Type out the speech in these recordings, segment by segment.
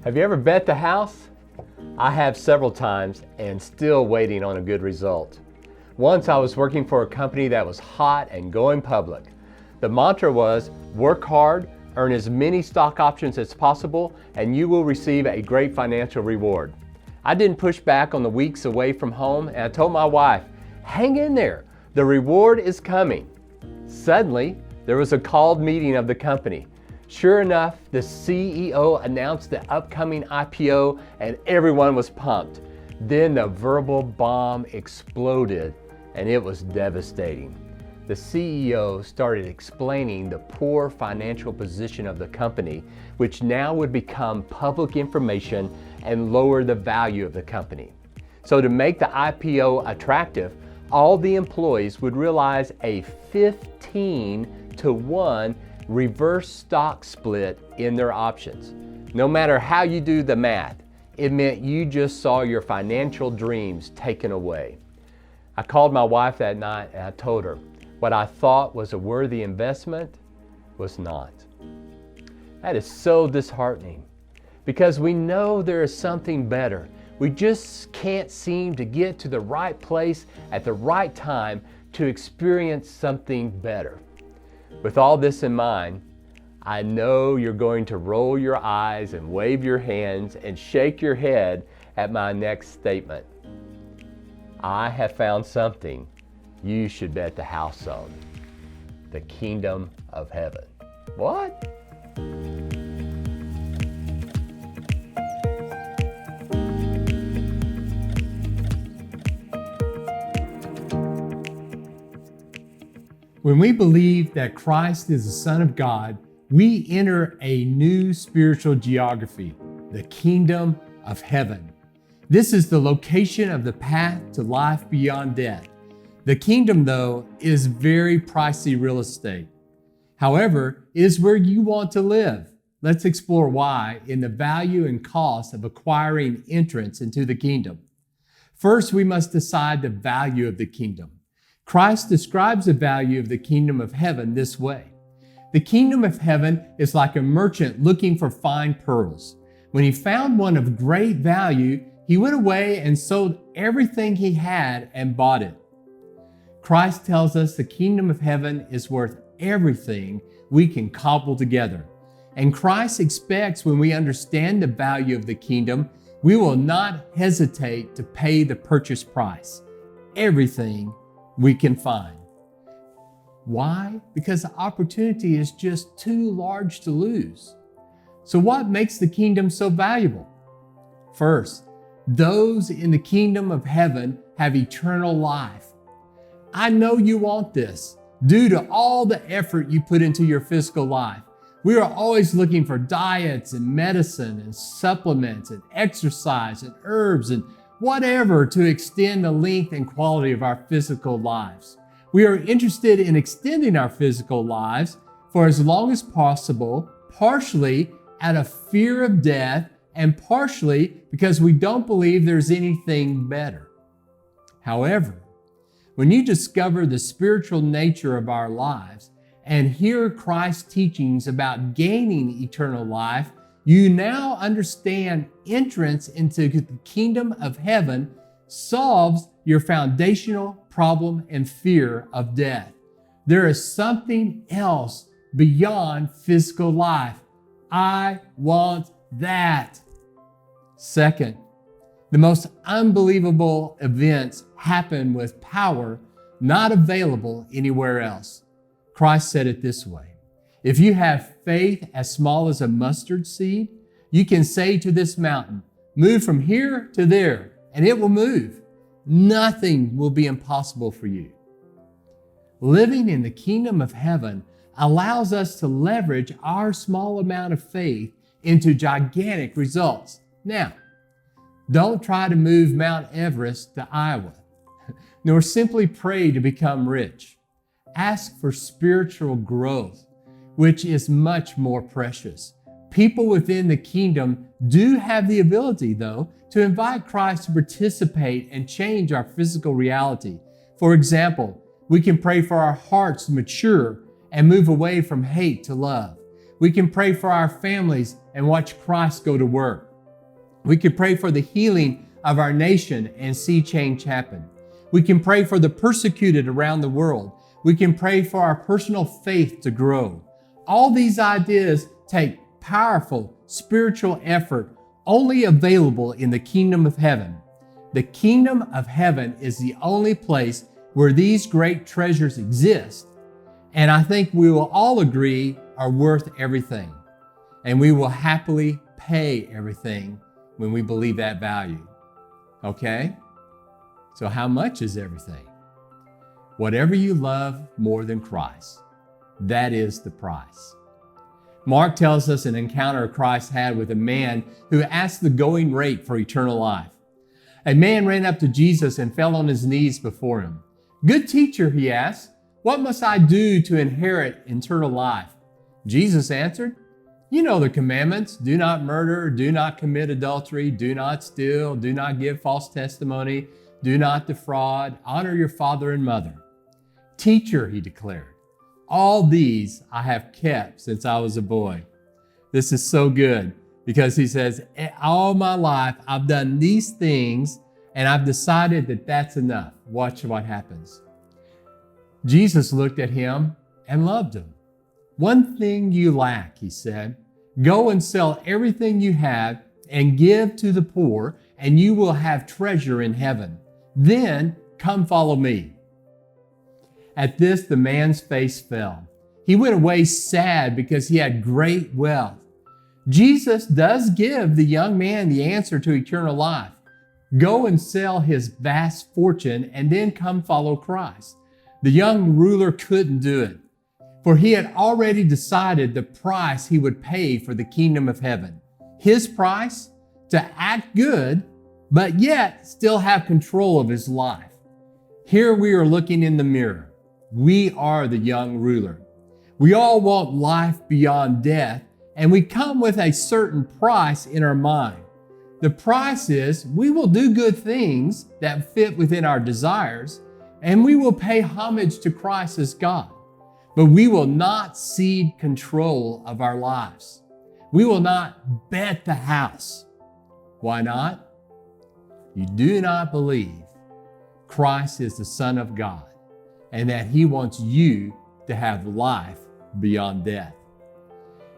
Have you ever bet the house? I have several times and still waiting on a good result. Once I was working for a company that was hot and going public. The mantra was, work hard, earn as many stock options as possible, and you will receive a great financial reward. I didn't push back on the weeks away from home, and I told my wife, hang in there, the reward is coming. Suddenly, there was a called meeting of the company. Sure enough, the CEO announced the upcoming IPO and everyone was pumped. Then the verbal bomb exploded and it was devastating. The CEO started explaining the poor financial position of the company, which now would become public information and lower the value of the company. So to make the IPO attractive, all the employees would realize a 15-to-1 reverse stock split in their options. No matter how you do the math, it meant you just saw your financial dreams taken away. I called my wife that night and I told her what I thought was a worthy investment was not. That is so disheartening because we know there is something better. We just can't seem to get to the right place at the right time to experience something better. With all this in mind, I know you're going to roll your eyes and wave your hands and shake your head at my next statement. I have found something you should bet the house on. The kingdom of heaven. What? When we believe that Christ is the Son of God, we enter a new spiritual geography, the kingdom of heaven. This is the location of the path to life beyond death. The kingdom, though, is very pricey real estate. However, it is where you want to live. Let's explore why in the value and cost of acquiring entrance into the kingdom. First, we must decide the value of the kingdom. Christ describes the value of the kingdom of heaven this way. The kingdom of heaven is like a merchant looking for fine pearls. When he found one of great value, he went away and sold everything he had and bought it. Christ tells us the kingdom of heaven is worth everything we can cobble together. And Christ expects when we understand the value of the kingdom, we will not hesitate to pay the purchase price. Everything we can find. Why? Because the opportunity is just too large to lose. So what makes the kingdom so valuable? First, those in the kingdom of heaven have eternal life. I know you want this due to all the effort you put into your physical life. We are always looking for diets and medicine and supplements and exercise and herbs and whatever to extend the length and quality of our physical lives. We are interested in extending our physical lives for as long as possible, partially out of fear of death and partially because we don't believe there's anything better. However, when you discover the spiritual nature of our lives and hear Christ's teachings about gaining eternal life, you now understand entrance into the kingdom of heaven solves your foundational problem and fear of death. There is something else beyond physical life. I want that. Second, the most unbelievable events happen with power not available anywhere else. Christ said it this way. If you have faith as small as a mustard seed, you can say to this mountain, move from here to there, and it will move. Nothing will be impossible for you. Living in the kingdom of heaven allows us to leverage our small amount of faith into gigantic results. Now, don't try to move Mount Everest to Iowa, nor simply pray to become rich. Ask for spiritual growth, which is much more precious. People within the kingdom do have the ability, though, to invite Christ to participate and change our physical reality. For example, we can pray for our hearts to mature and move away from hate to love. We can pray for our families and watch Christ go to work. We can pray for the healing of our nation and see change happen. We can pray for the persecuted around the world. We can pray for our personal faith to grow. All these ideas take powerful spiritual effort only available in the kingdom of heaven. The kingdom of heaven is the only place where these great treasures exist, and I think we will all agree are worth everything. And we will happily pay everything when we believe that value. Okay? So how much is everything? Whatever you love more than Christ, that is the price. Mark tells us an encounter Christ had with a man who asked the going rate for eternal life. A man ran up to Jesus and fell on his knees before him. "Good teacher," he asked, "what must I do to inherit eternal life?" Jesus answered, "You know the commandments. Do not murder, do not commit adultery, do not steal, do not give false testimony, do not defraud, honor your father and mother." "Teacher," he declared, "all these I have kept since I was a boy." This is so good because he says, all my life I've done these things and I've decided that that's enough. Watch what happens. Jesus looked at him and loved him. "One thing you lack," he said. "Go and sell everything you have and give to the poor, and you will have treasure in heaven. Then come follow me." At this, the man's face fell. He went away sad because he had great wealth. Jesus does give the young man the answer to eternal life. Go and sell his vast fortune and then come follow Christ. The young ruler couldn't do it, for he had already decided the price he would pay for the kingdom of heaven. His price? To act good, but yet still have control of his life. Here we are looking in the mirror. We are the young ruler. We all want life beyond death, and we come with a certain price in our mind. The price is we will do good things that fit within our desires, and we will pay homage to Christ as God. But we will not cede control of our lives. We will not bet the house. Why not? You do not believe Christ is the Son of God and that He wants you to have life beyond death.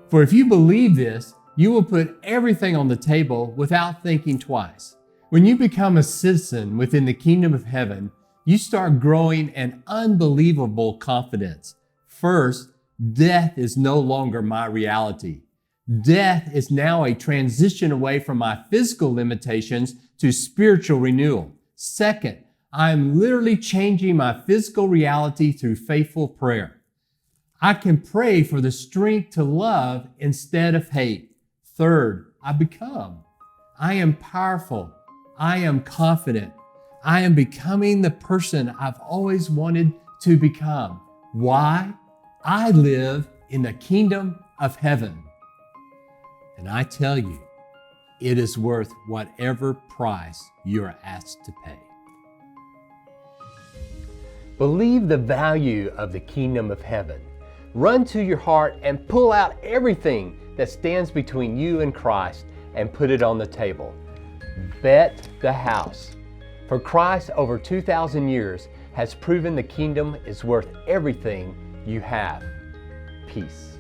For if you believe this, you will put everything on the table without thinking twice. When you become a citizen within the kingdom of heaven, you start growing an unbelievable confidence. First, death is no longer my reality. Death is now a transition away from my physical limitations to spiritual renewal. Second, I am literally changing my physical reality through faithful prayer. I can pray for the strength to love instead of hate. Third, I am powerful. I am confident. I am becoming the person I've always wanted to become. Why? I live in the kingdom of heaven. And I tell you, it is worth whatever price you are asked to pay. Believe the value of the kingdom of heaven. Run to your heart and pull out everything that stands between you and Christ and put it on the table. Bet the house. For Christ, over 2,000 years, has proven the kingdom is worth everything you have. Peace.